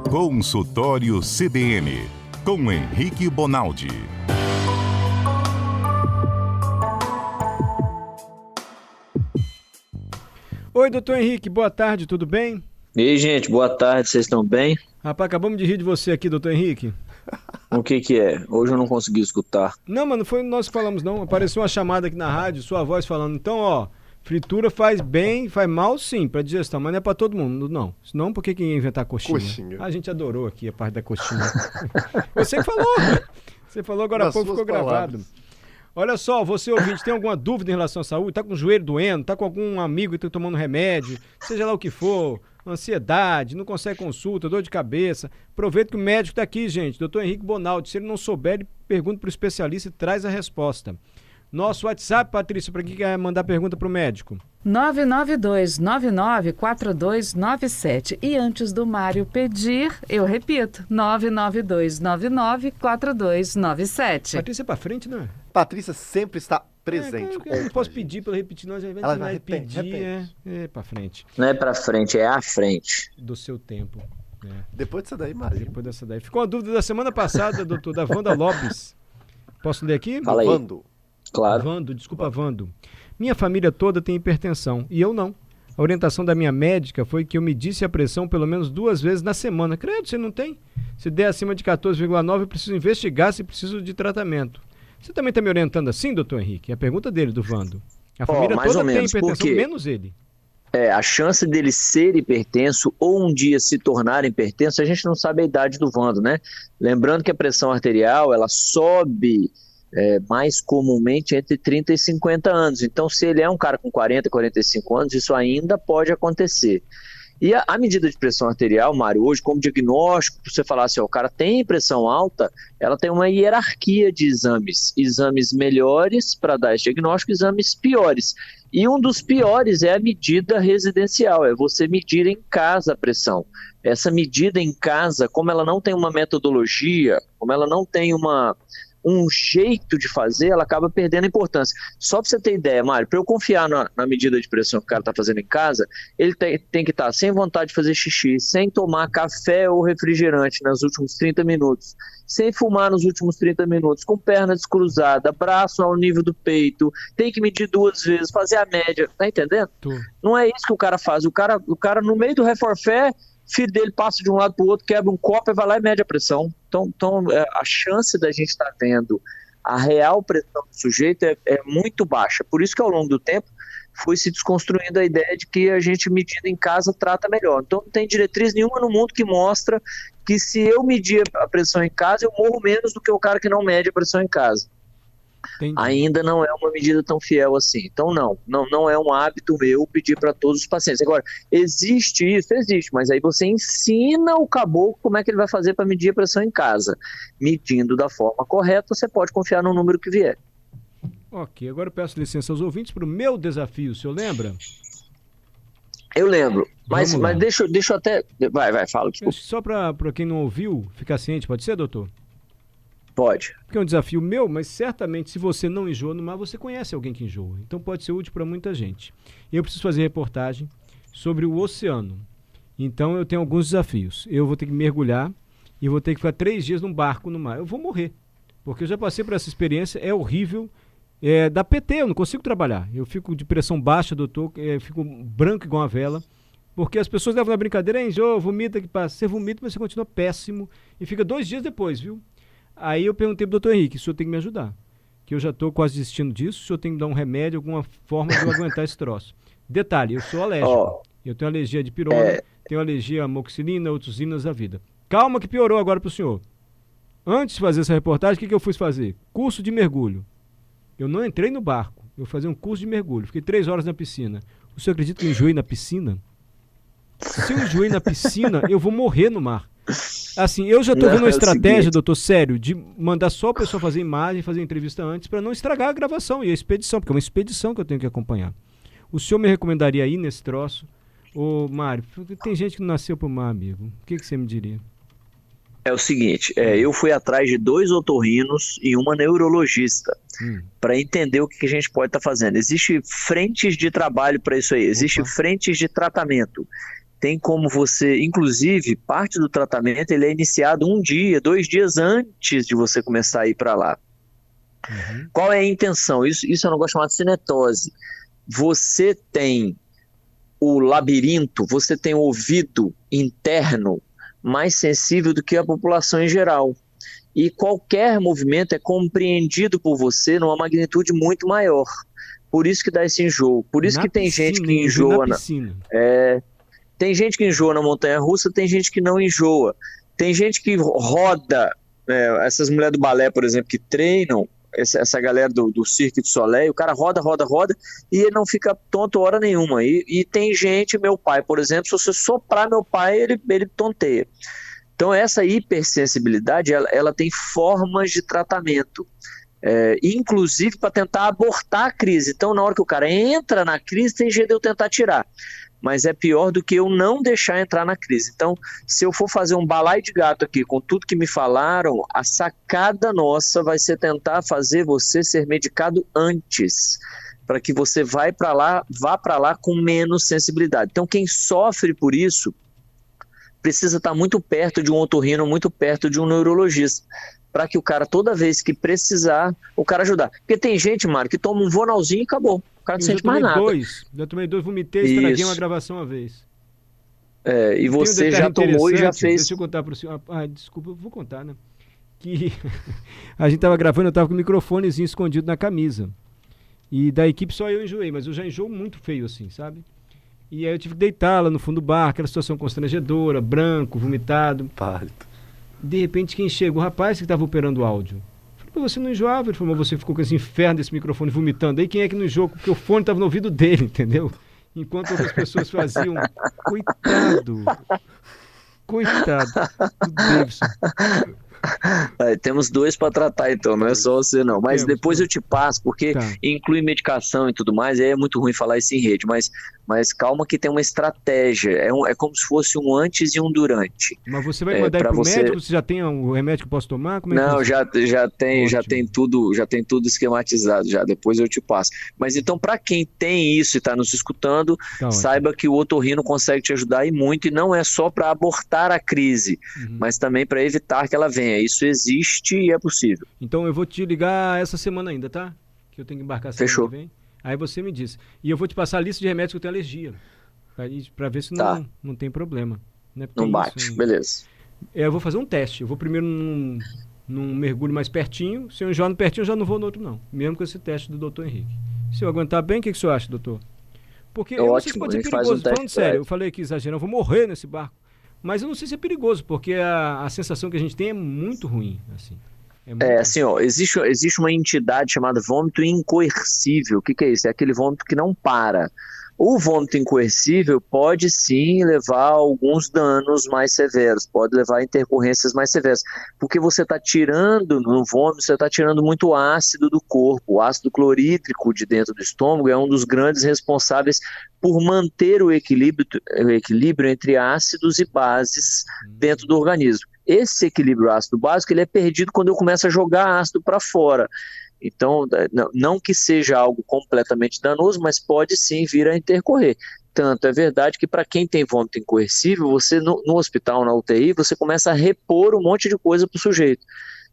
Consultório CBN, com Henrique Bonaldi. Oi, doutor Henrique, boa tarde, tudo bem? E aí, gente, boa tarde, vocês estão bem? Rapaz, acabamos de rir de você aqui, doutor Henrique. O que é? Hoje eu não consegui escutar. Não, mas não foi nós que falamos, não. Apareceu uma chamada aqui na rádio, sua voz falando. Então, ó, fritura faz bem, faz mal sim pra digestão, mas não é pra todo mundo, não. Senão, por que ia inventar coxinha? A gente adorou aqui a parte da coxinha. Você que falou. Você falou agora há pouco, ficou gravado. Olha só, você ouvinte, tem alguma dúvida em relação à saúde? Tá com o joelho doendo? Tá com algum amigo que tá tomando remédio? Seja lá o que for, ansiedade, não consegue consulta, dor de cabeça. Aproveita que o médico tá aqui, gente, doutor Henrique Bonaldi. Se ele não souber, ele pergunta pro especialista e traz a resposta. Nosso WhatsApp, Patrícia, para quem quer mandar pergunta pro médico. 992994297. E antes do Mário pedir, eu repito, 992994297. Patrícia é pra frente, não é? Patrícia sempre está presente. Eu não posso pedir para repetir, nós Ela vai pedir, repete. é pra frente. Não é pra frente, é à frente. Do seu tempo. É. Depois dessa daí, Maria. Depois dessa daí. Ficou uma dúvida da semana passada, doutor, da Wanda Lopes. Posso ler aqui? Fala aí. Vando. Claro. Vando. Minha família toda tem hipertensão e eu não. A orientação da minha médica foi que eu medisse a pressão pelo menos 2 vezes na semana. Credo, você não tem? Se der acima de 14,9, eu preciso investigar se preciso de tratamento. Você também está me orientando assim, doutor Henrique? É a pergunta dele, do Vando. A família mais toda ou menos, tem hipertensão, porque menos ele. a chance dele ser hipertenso ou um dia se tornar hipertenso, a gente não sabe a idade do Vando, né? Lembrando que a pressão arterial, ela sobe mais comumente entre 30 e 50 anos. Então, se ele é um cara com 40, 45 anos, isso ainda pode acontecer. E a medida de pressão arterial, Mário, hoje, como diagnóstico, você falar assim, ó, o cara tem pressão alta, ela tem uma hierarquia de exames. Exames melhores para dar esse diagnóstico, exames piores. E um dos piores é a medida residencial, é você medir em casa a pressão. Essa medida em casa, como ela não tem uma metodologia, como ela não tem um jeito de fazer, ela acaba perdendo importância. Só para você ter ideia, Mário, para eu confiar na medida de pressão que o cara está fazendo em casa, ele tem que estar sem vontade de fazer xixi, sem tomar café ou refrigerante nos últimos 30 minutos, sem fumar nos últimos 30 minutos, com perna descruzada, braço ao nível do peito, tem que medir 2 vezes, fazer a média, tá entendendo? Não é isso que o cara faz, o cara no meio do reforfé, filho dele passa de um lado para o outro, quebra um copo e vai lá e mede a pressão. Então a chance da gente estar vendo a real pressão do sujeito é muito baixa. Por isso que ao longo do tempo foi se desconstruindo a ideia de que a gente medindo em casa trata melhor. Então não tem diretriz nenhuma no mundo que mostra que se eu medir a pressão em casa, eu morro menos do que o cara que não mede a pressão em casa. Entendi. Ainda não é uma medida tão fiel assim. Então não é um hábito meu pedir para todos os pacientes. Agora, existe, mas aí você ensina o caboclo como é que ele vai fazer para medir a pressão em casa. Medindo da forma correta, você pode confiar no número que vier. Ok, agora eu peço licença aos ouvintes para o meu desafio, o senhor lembra? Eu lembro, mas deixa eu até... Vai, fala, desculpa. Só para quem não ouviu, ficar ciente, pode ser, doutor? Pode. Porque é um desafio meu, mas certamente se você não enjoa no mar, você conhece alguém que enjoa. Então pode ser útil para muita gente. Eu preciso fazer reportagem sobre o oceano. Então eu tenho alguns desafios. Eu vou ter que mergulhar e vou ter que ficar 3 dias num barco no mar. Eu vou morrer, porque eu já passei por essa experiência, é horrível. Da PT, eu não consigo trabalhar. Eu fico de pressão baixa, doutor, fico branco igual uma vela. Porque as pessoas levam na brincadeira, enjoa, vomita, que passa. Você vomita, mas você continua péssimo. E fica 2 dias depois, viu? Aí eu perguntei pro doutor Henrique, o senhor tem que me ajudar, que eu já estou quase desistindo disso, o senhor tem que me dar um remédio, alguma forma de eu aguentar esse troço. Detalhe, eu sou alérgico, eu tenho alergia de pirona, tenho alergia a amoxicilina, outros hinos da vida. Calma que piorou agora pro senhor. Antes de fazer essa reportagem, o que eu fui fazer? Curso de mergulho. Eu não entrei no barco, eu fui fazer um curso de mergulho, fiquei 3 horas na piscina. O senhor acredita que eu enjoei na piscina? Se eu enjoei na piscina, eu vou morrer no mar. Assim, eu já estou vendo uma estratégia, doutor, sério, de mandar só a pessoa fazer imagem, fazer entrevista antes, para não estragar a gravação e a expedição, porque é uma expedição que eu tenho que acompanhar. O senhor me recomendaria ir nesse troço? Ô, Mário, tem gente que não nasceu pro mar, amigo. O que você me diria? É o seguinte, eu fui atrás de 2 otorrinos e uma neurologista para entender o que a gente pode estar fazendo. Existem frentes de trabalho para isso aí, existem frentes de tratamento. tem como você, inclusive, parte do tratamento ele é iniciado 1 dia, 2 dias antes de você começar a ir para lá. Qual é a intenção? Isso é um negócio chamado cinetose. Você tem o labirinto, você tem o ouvido interno mais sensível do que a população em geral. E qualquer movimento é compreendido por você numa magnitude muito maior. Por isso que dá esse enjoo. Por isso que tem gente que enjoa tem gente que enjoa na montanha-russa, tem gente que não enjoa. Tem gente que roda, essas mulheres do balé, por exemplo, que treinam, essa galera do Cirque du Soleil, o cara roda e ele não fica tonto hora nenhuma. E tem gente, meu pai, por exemplo, se você soprar meu pai, ele tonteia. Então essa hipersensibilidade, ela tem formas de tratamento, inclusive para tentar abortar a crise. Então na hora que o cara entra na crise, tem jeito de eu tentar tirar. Mas é pior do que eu não deixar entrar na crise. Então, se eu for fazer um balaio de gato aqui com tudo que me falaram, a sacada nossa vai ser tentar fazer você ser medicado antes, para que você vá para lá com menos sensibilidade. Então, quem sofre por isso precisa estar muito perto de um otorrino, muito perto de um neurologista, para que o cara, toda vez que precisar, o cara ajudar. Porque tem gente, Mário, que toma um Vonalzinho e acabou. O cara não sente mais nada. Já tomei 2, vomitei, estraguei uma gravação uma vez. E você já tomou e já fez... Deixa eu contar para o senhor. Desculpa, eu vou contar, né? Que a gente estava gravando, eu estava com o microfonezinho escondido na camisa. E da equipe só eu enjoei, mas eu já enjoo muito feio assim, sabe? E aí eu tive que deitar lá no fundo do bar, aquela situação constrangedora, branco, vomitado. Pálido. De repente quem chegou, o rapaz que estava operando o áudio. Eu falei, você não enjoava? Ele falou, mas você ficou com esse inferno desse microfone vomitando. Aí quem é que não enjoou? Porque o fone estava no ouvido dele, entendeu? Enquanto outras pessoas faziam. Coitado do Davidson. Temos 2 para tratar então, não é só você não. Mas depois eu te passo, porque inclui medicação e tudo mais, aí é muito ruim falar isso em rede, mas calma que tem uma estratégia, é como se fosse um antes e um durante. Mas você vai mandar para o médico? Você já tem o remédio que eu posso tomar? Como é não, que já tem tudo esquematizado já, depois eu te passo. Mas então, para quem tem isso e está nos escutando, saiba que o otorrino consegue te ajudar e muito, e não é só para abortar a crise, mas também para evitar que ela venha. Isso existe e é possível. Então eu vou te ligar essa semana ainda, tá? Que eu tenho que embarcar semana que vem. Aí você me diz. E eu vou te passar a lista de remédios que eu tenho alergia. Pra ver se não tem problema. Não bate, beleza. Eu vou fazer um teste. Eu vou primeiro num mergulho mais pertinho. Se eu enjoar no pertinho, eu já não vou no outro, não. Mesmo com esse teste do Dr. Henrique. Se eu aguentar bem, o que o senhor acha, doutor? Porque eu não sei se pode ser perigoso. Falando sério, eu falei que exagerando, eu vou morrer nesse barco. Mas eu não sei se é perigoso, porque a sensação que a gente tem é muito ruim, assim. Assim, existe uma entidade chamada vômito incoercível. O que é isso? É aquele vômito que não para. O vômito incoercível pode sim levar a alguns danos mais severos, pode levar a intercorrências mais severas, porque você está tirando no vômito, você está tirando muito ácido do corpo. O ácido clorídrico de dentro do estômago é um dos grandes responsáveis por manter o equilíbrio entre ácidos e bases dentro do organismo. Esse equilíbrio ácido básico ele é perdido quando eu começo a jogar ácido para fora. Então, não que seja algo completamente danoso, mas pode sim vir a intercorrer. Tanto é verdade que para quem tem vômito incoercível, você no hospital, na UTI, você começa a repor um monte de coisa para o sujeito.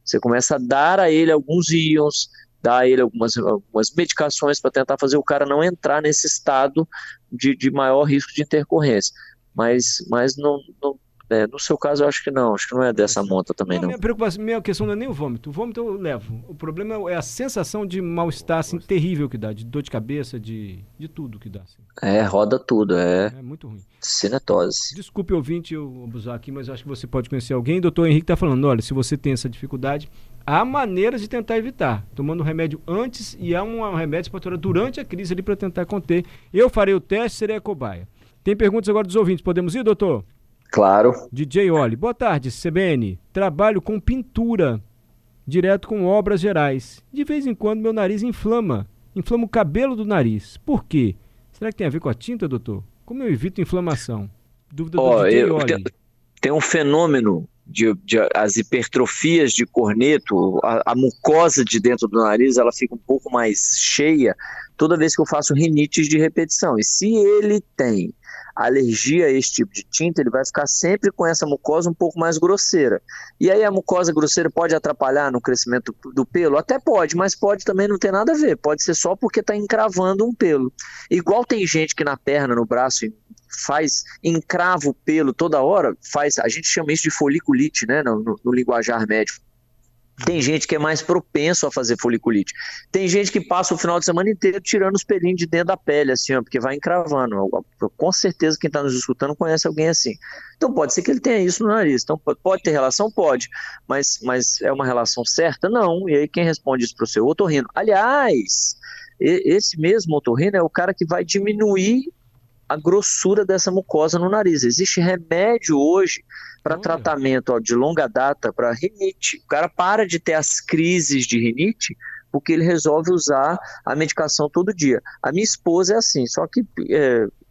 Você começa a dar a ele alguns íons, dar a ele algumas medicações para tentar fazer o cara não entrar nesse estado de maior risco de intercorrência. Mas no seu caso, eu acho que não é dessa monta também, não. Minha questão não é nem o vômito. O vômito eu levo. O problema é a sensação de mal-estar assim, terrível que dá, de dor de cabeça, de tudo que dá. Assim. Roda tudo, é muito ruim. Cinetose. Desculpe, ouvinte, eu abusar aqui, mas acho que você pode conhecer alguém. Doutor Henrique está falando, olha, se você tem essa dificuldade, há maneiras de tentar evitar. Tomando remédio antes e há um remédio para tomar durante a crise ali para tentar conter. Eu farei o teste, serei a cobaia. Tem perguntas agora dos ouvintes. Podemos ir, doutor? Claro. DJ Oli, boa tarde, CBN. Trabalho com pintura, direto com obras gerais. De vez em quando meu nariz inflama o cabelo do nariz. Por quê? Será que tem a ver com a tinta, doutor? Como eu evito inflamação? Dúvida do DJ Oli. Tem um fenômeno de as hipertrofias de corneto, a mucosa de dentro do nariz, ela fica um pouco mais cheia toda vez que eu faço rinites de repetição. E se ele tem alergia a esse tipo de tinta, ele vai ficar sempre com essa mucosa um pouco mais grosseira. E aí a mucosa grosseira pode atrapalhar no crescimento do pelo? Até pode, mas pode também não ter nada a ver. Pode ser só porque está encravando um pelo. Igual tem gente que na perna, no braço, encrava o pelo toda hora, a gente chama isso de foliculite, né, no linguajar médico. Tem gente que é mais propenso a fazer foliculite. Tem gente que passa o final de semana inteiro tirando os pelinhos de dentro da pele, assim, ó, porque vai encravando. Com certeza quem está nos escutando conhece alguém assim. Então pode ser que ele tenha isso no nariz. Então pode ter relação? Pode. Mas é uma relação certa? Não. E aí quem responde isso para o seu otorrino? Aliás, esse mesmo otorrino é o cara que vai diminuir a grossura dessa mucosa no nariz. Existe remédio hoje para tratamento de longa data para rinite. O cara para de ter as crises de rinite porque ele resolve usar a medicação todo dia. A minha esposa é assim, só que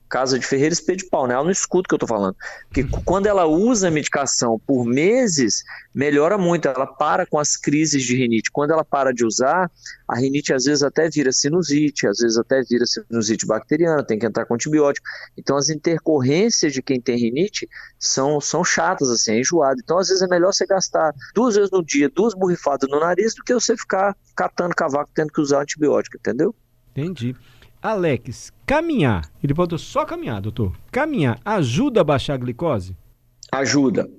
casa de ferreiro, espeto de pau, né? Ela não escuta o que eu tô falando. Porque quando ela usa a medicação por meses, melhora muito, ela para com as crises de rinite. Quando ela para de usar, a rinite às vezes até vira sinusite, às vezes até vira sinusite bacteriana, tem que entrar com antibiótico. Então as intercorrências de quem tem rinite são chatas, assim, é enjoado. Então às vezes é melhor você gastar 2 vezes no dia, 2 borrifadas no nariz, do que você ficar catando cavaco tendo que usar antibiótico, entendeu? Entendi. Alex, caminhar, ele botou só caminhar, doutor. Caminhar ajuda a baixar a glicose? Ajuda.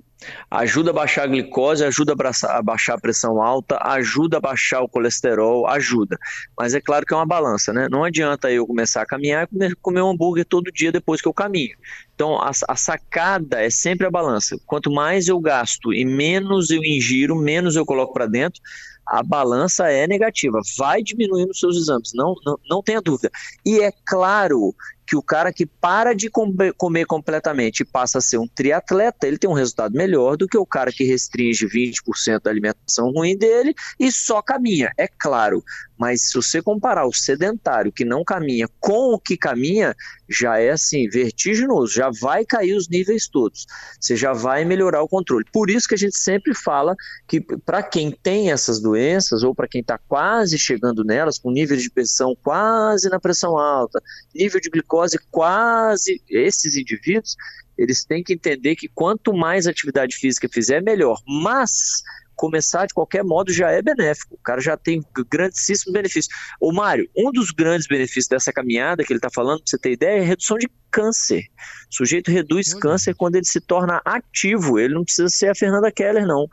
Ajuda a baixar a glicose, ajuda a baixar a pressão alta, ajuda a baixar o colesterol, ajuda. Mas é claro que é uma balança, né? Não adianta eu começar a caminhar e comer um hambúrguer todo dia depois que eu caminho. Então a sacada é sempre a balança. Quanto mais eu gasto e menos eu ingiro, menos eu coloco para dentro, a balança é negativa, vai diminuindo os seus exames, não tenha dúvida. E é claro que o cara que para de comer completamente e passa a ser um triatleta, ele tem um resultado melhor do que o cara que restringe 20% da alimentação ruim dele e só caminha, é claro. Mas se você comparar o sedentário que não caminha com o que caminha, já é assim, vertiginoso, já vai cair os níveis todos, você já vai melhorar o controle. Por isso que a gente sempre fala que para quem tem essas doenças, ou para quem está quase chegando nelas, com nível de pressão quase na pressão alta, nível de glicose quase, esses indivíduos, eles têm que entender que quanto mais atividade física fizer, melhor. Mas começar de qualquer modo já é benéfico, o cara já tem grandíssimos benefícios. Ô Mário, um dos grandes benefícios dessa caminhada que ele está falando, para você ter ideia, é a redução de câncer. O sujeito reduz câncer quando ele se torna ativo, ele não precisa ser a Fernanda Keller, não.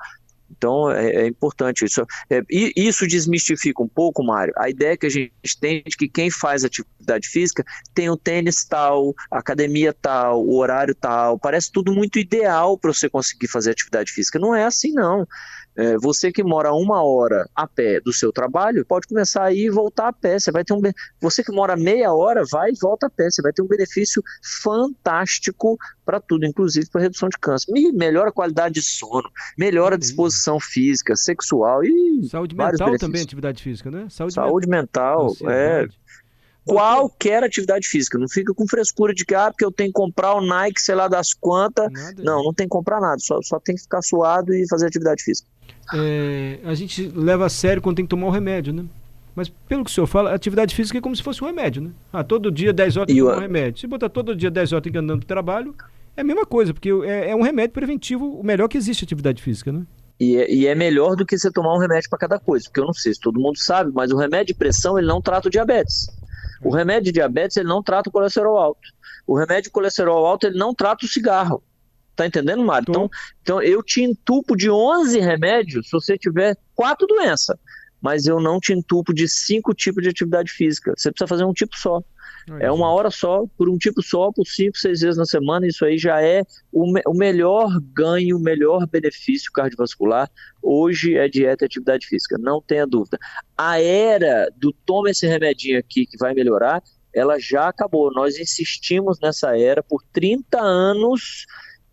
Então é importante isso. Isso desmistifica um pouco, Mário, a ideia que a gente tem de que quem faz atividade física tem o tênis tal, a academia tal, o horário tal, parece tudo muito ideal para você conseguir fazer atividade física. Não é assim, não. Você que mora 1 hora a pé do seu trabalho, pode começar a ir e voltar a pé. Você vai ter você que mora meia hora, vai e volta a pé. Você vai ter um benefício fantástico para tudo, inclusive para redução de câncer. Melhora a qualidade de sono, melhora a disposição física, sexual e saúde vários mental benefícios. também, atividade física, né? Saúde mental, ansiedade. Qualquer atividade física, não fica com frescura de que porque eu tenho que comprar o Nike, sei lá das quantas. Não tem que comprar nada, só tem que ficar suado e fazer atividade física. A gente leva a sério quando tem que tomar o remédio, né? Mas pelo que o senhor fala, a atividade física é como se fosse um remédio, né? Todo dia 10 horas tem que tomar um remédio. Se botar todo dia 10 horas tem que andando para o trabalho, é a mesma coisa, porque é um remédio preventivo, o melhor que existe a atividade física, né? E é melhor do que você tomar um remédio para cada coisa, porque eu não sei se todo mundo sabe, mas o remédio de pressão ele não trata o diabetes. O remédio de diabetes ele não trata o colesterol alto. O remédio de colesterol alto ele não trata o cigarro. Tá entendendo, Mário? Então eu te entupo de 11 remédios se você tiver 4 doenças, mas eu não te entupo de 5 tipos de atividade física. Você precisa fazer um tipo só. É 1 hora só, por um tipo só, por 5, 6 vezes na semana. Isso aí já é o melhor ganho, o melhor benefício cardiovascular. Hoje é dieta e atividade física, não tenha dúvida. A era do toma esse remedinho aqui que vai melhorar, ela já acabou. Nós insistimos nessa era por 30 anos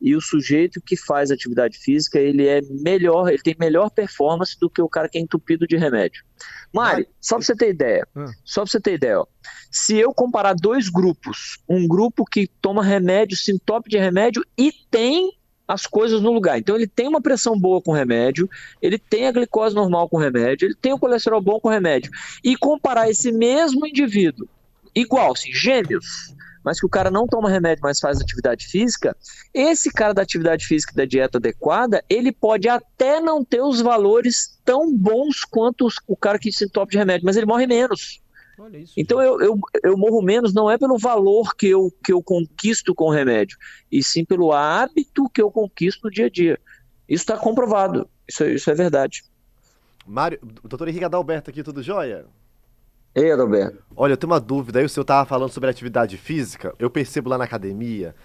e o sujeito que faz atividade física, ele é melhor, ele tem melhor performance do que o cara que é entupido de remédio. Mário, só para você ter ideia, ó, se eu comparar 2 grupos, um grupo que toma remédio, se entope de remédio e tem as coisas no lugar, então ele tem uma pressão boa com remédio, ele tem a glicose normal com remédio, ele tem o colesterol bom com remédio, e comparar esse mesmo indivíduo, igual, assim, gêmeos, mas que o cara não toma remédio, mas faz atividade física, esse cara da atividade física e da dieta adequada, ele pode até não ter os valores tão bons quanto o cara que se entope de remédio, mas ele morre menos. Olha isso. Então eu morro menos não é pelo valor que eu conquisto com o remédio, e sim pelo hábito que eu conquisto no dia a dia. Isso está comprovado, isso é verdade. Mário, doutor Henrique Adalberto aqui, tudo jóia? Ei, Adalberto. Olha, eu tenho uma dúvida, aí o senhor tava falando sobre atividade física, eu percebo lá na academia,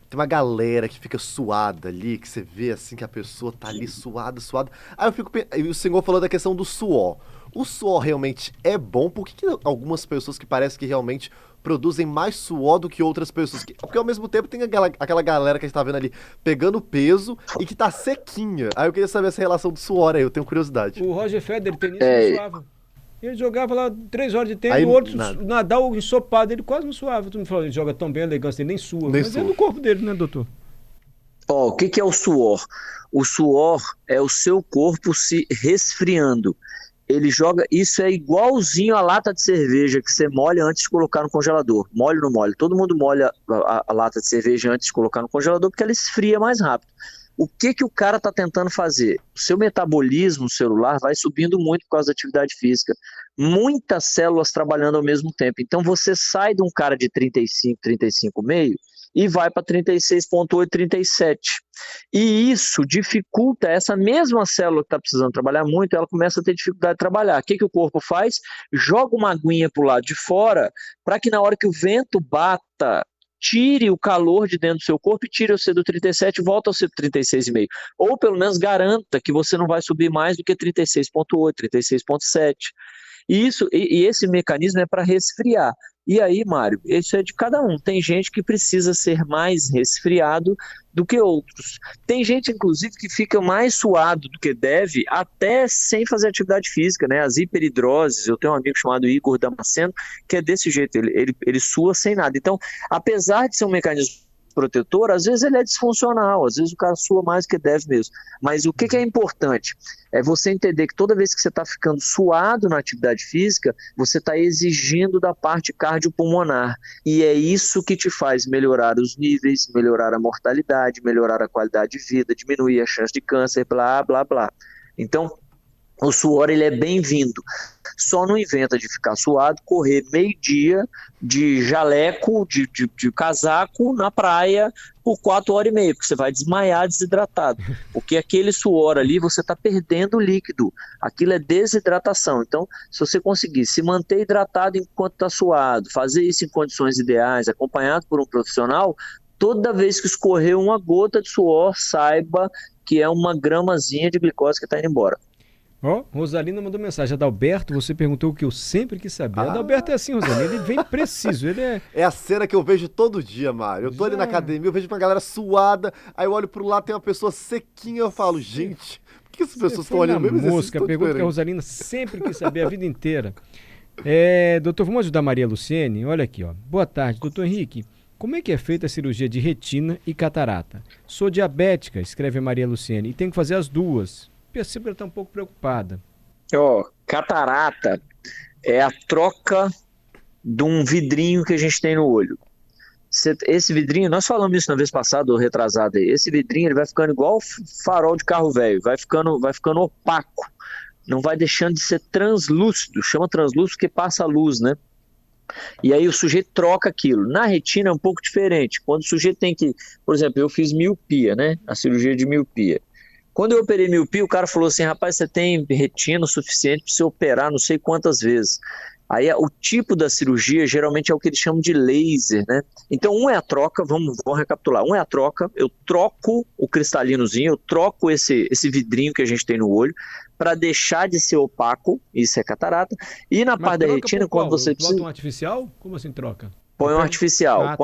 tem uma galera que fica suada ali, que você vê assim que a pessoa tá ali suada. Aí o senhor falou da questão do suor. O suor realmente é bom? Por que algumas pessoas que parecem que realmente produzem mais suor do que outras pessoas? Porque ao mesmo tempo tem aquela galera que a gente tá vendo ali pegando peso e que tá sequinha. Aí eu queria saber essa relação do suor aí, eu tenho curiosidade. O Roger Federer, tenista, não suava. Ele jogava lá 3 horas de tempo, Aí, o outro nada. Nadal ensopado, ele quase não suava. Tu me falou, ele joga tão bem, elegância, ele nem sua. Nem Mas sua. é do corpo dele, né, doutor? O que é o suor? O suor é o seu corpo se resfriando. Ele joga, isso é igualzinho a lata de cerveja que você molha antes de colocar no congelador. Molha ou não molha? Todo mundo molha a lata de cerveja antes de colocar no congelador porque ela esfria mais rápido. O que o cara está tentando fazer? O seu metabolismo celular vai subindo muito por causa da atividade física. Muitas células trabalhando ao mesmo tempo. Então você sai de um cara de 35, 35,5 e vai para 36,8, 37. E isso dificulta essa mesma célula que está precisando trabalhar muito, ela começa a ter dificuldade de trabalhar. O que o corpo faz? Joga uma aguinha para o lado de fora para que na hora que o vento bata, tire o calor de dentro do seu corpo e tire você do 37 e volta ao seu 36,5. Ou pelo menos garanta que você não vai subir mais do que 36,8, 36,7. E esse mecanismo é para resfriar. E aí, Mário, isso é de cada um. Tem gente que precisa ser mais resfriado do que outros. Tem gente, inclusive, que fica mais suado do que deve, até sem fazer atividade física, né? As hiperidroses. Eu tenho um amigo chamado Igor Damasceno, que é desse jeito, ele sua sem nada. Então, apesar de ser um mecanismo protetor, às vezes ele é disfuncional, às vezes o cara sua mais do que deve mesmo. Mas o que é importante? É você entender que toda vez que você está ficando suado na atividade física, você está exigindo da parte cardiopulmonar. E é isso que te faz melhorar os níveis, melhorar a mortalidade, melhorar a qualidade de vida, diminuir a chance de câncer, blá, blá, blá. Então, o suor ele é bem-vindo. Só não inventa de ficar suado, correr meio-dia de jaleco, de casaco na praia por 4h30, porque você vai desmaiar desidratado. Porque aquele suor ali, você está perdendo líquido. Aquilo é desidratação. Então, se você conseguir se manter hidratado enquanto está suado, fazer isso em condições ideais, acompanhado por um profissional, toda vez que escorrer uma gota de suor, saiba que é uma gramazinha de glicose que está indo embora. Rosalina mandou mensagem. Adalberto, você perguntou o que eu sempre quis saber. Adalberto é assim, Rosalina, ele vem preciso, ele é... É a cena que eu vejo todo dia, Mário. Eu tô ali na academia, eu vejo uma galera suada, aí eu olho pro lado, tem uma pessoa sequinha, eu falo, gente, por que essas pessoas estão olhando mesmo exercício música, tão pergunta que a diferente? Rosalina sempre quis saber a vida inteira. Doutor, vamos ajudar a Maria Luciene? Olha aqui, ó. Boa tarde, doutor Henrique. Como é que é feita a cirurgia de retina e catarata? Sou diabética, escreve a Maria Luciene, e tenho que fazer as duas. Percebo que ela está um pouco preocupada. Catarata é a troca de um vidrinho que a gente tem no olho. Esse vidrinho, nós falamos isso na vez passada ou retrasada, esse vidrinho ele vai ficando igual farol de carro velho, vai ficando opaco, não vai deixando de ser translúcido, chama translúcido porque passa a luz, né? E aí o sujeito troca aquilo. Na retina é um pouco diferente, quando o sujeito tem que, por exemplo, eu fiz miopia, né? A cirurgia de miopia. Quando eu operei miopia, o cara falou assim, rapaz, você tem retina o suficiente para você operar não sei quantas vezes. Aí o tipo da cirurgia geralmente é o que eles chamam de laser, né? Então um é a troca, vamos recapitular, um é a troca, eu troco o cristalinozinho, eu troco esse vidrinho que a gente tem no olho para deixar de ser opaco, isso é catarata, e na parte da retina, quando você precisa... Bota um artificial? Como assim troca? Põe um artificial.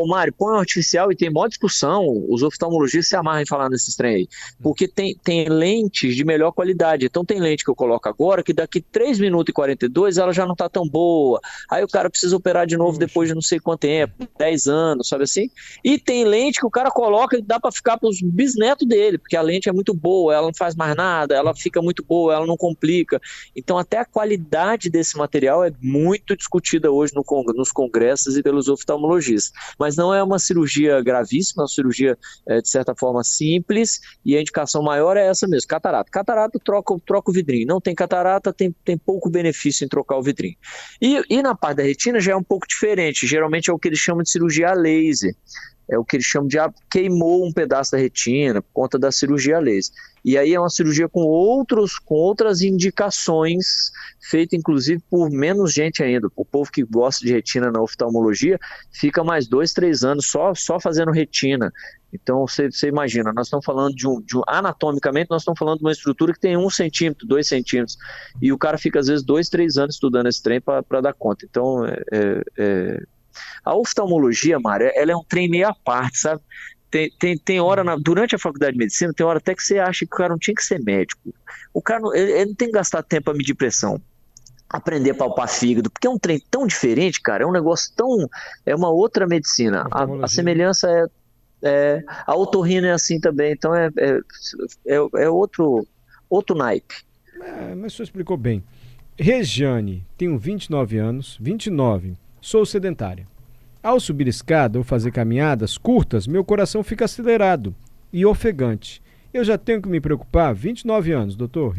Mário, põe um artificial e tem maior discussão, os oftalmologistas se amarram em falar nesses trem aí, porque tem lentes de melhor qualidade. Então tem lente que eu coloco agora, que daqui 3 minutos e 42 ela já não tá tão boa. Aí o cara precisa operar de novo depois de não sei quanto tempo, 10 anos, sabe assim? E tem lente que o cara coloca e dá para ficar pros bisnetos dele, porque a lente é muito boa, ela não faz mais nada, ela fica muito boa, ela não complica. Então até a qualidade desse material é muito discutida hoje nos congressos e pelos oftalmologistas. Mas não é uma cirurgia gravíssima, é uma cirurgia, de certa forma, simples, e a indicação maior é essa mesmo, catarata. Catarata, troca o vidrinho. Não tem catarata, tem pouco benefício em trocar o vidrinho. E na parte da retina já é um pouco diferente, geralmente é o que eles chamam de cirurgia a laser. É o que eles chamam de queimou um pedaço da retina por conta da cirurgia a laser. E aí é uma cirurgia com outras indicações, feita inclusive por menos gente ainda. O povo que gosta de retina na oftalmologia fica mais 2, 3 anos só fazendo retina. Então você imagina, nós estamos falando anatomicamente, nós estamos falando de uma estrutura que tem 1 centímetro, 2 centímetros, e o cara fica às vezes 2, 3 anos estudando esse trem para dar conta. Então a oftalmologia, Mário, ela é um trem meio à parte, sabe? Tem hora, durante a faculdade de medicina, tem hora até que você acha que o cara não tinha que ser médico. O cara ele não tem que gastar tempo para medir pressão, aprender a palpar fígado, porque é um trem tão diferente, cara, é um negócio tão... É uma outra medicina. A semelhança a otorrino é assim também, então é outro naipe. Mas o senhor explicou bem. Regiane, tenho 29 anos, 29, sou sedentária. Ao subir escada ou fazer caminhadas curtas, meu coração fica acelerado e ofegante. Eu já tenho que me preocupar? 29 anos, doutor.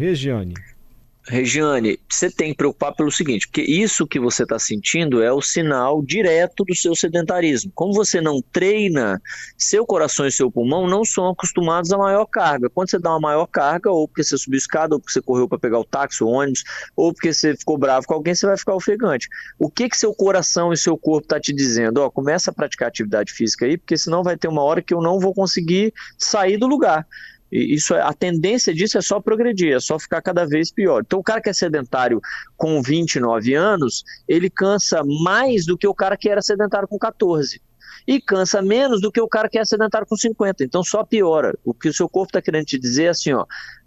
Regiane, você tem que preocupar pelo seguinte, porque isso que você está sentindo é o sinal direto do seu sedentarismo. Como você não treina, seu coração e seu pulmão não são acostumados a maior carga. Quando você dá uma maior carga, ou porque você subiu escada, ou porque você correu para pegar o táxi, o ônibus, ou porque você ficou bravo com alguém, você vai ficar ofegante. O que seu coração e seu corpo está te dizendo? Começa a praticar atividade física aí, porque senão vai ter uma hora que eu não vou conseguir sair do lugar. A tendência disso é só progredir, é só ficar cada vez pior. Então o cara que é sedentário com 29 anos, ele cansa mais do que o cara que era sedentário com 14. E cansa menos do que o cara que é sedentário com 50. Então só piora. O que o seu corpo está querendo te dizer é assim,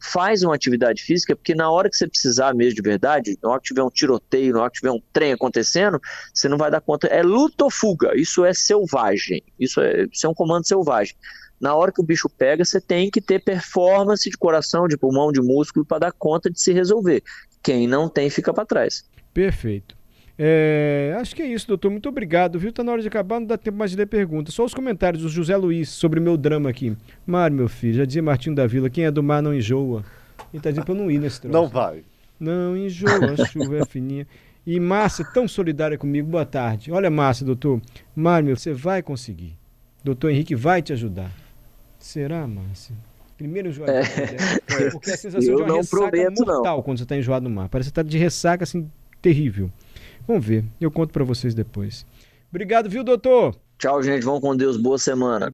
faz uma atividade física, porque na hora que você precisar mesmo de verdade, na hora que tiver um tiroteio, na hora que tiver um trem acontecendo, você não vai dar conta. É luta ou fuga, isso é selvagem, isso é um comando selvagem. Na hora que o bicho pega, você tem que ter performance de coração, de pulmão, de músculo para dar conta de se resolver. Quem não tem, fica para trás. Perfeito. Acho que é isso, doutor. Muito obrigado, viu? Tá na hora de acabar, não dá tempo mais de ler perguntas. Só os comentários do José Luiz sobre o meu drama aqui. Mário, meu filho, já dizia Martinho da Vila, quem é do mar não enjoa. Ele tá dizendo pra eu não ir nesse troço. Não vai. Não enjoa, a chuva é fininha. E Márcia, tão solidária comigo, boa tarde. Olha, Márcia, doutor. Mário, meu, você vai conseguir. Doutor Henrique vai te ajudar. Será, Márcia? Primeiro enjoado. Porque a sensação de uma ressaca mortal quando você está enjoado no mar. Parece que você está de ressaca, assim, terrível. Vamos ver. Eu conto para vocês depois. Obrigado, viu, doutor? Tchau, gente. Vão com Deus. Boa semana.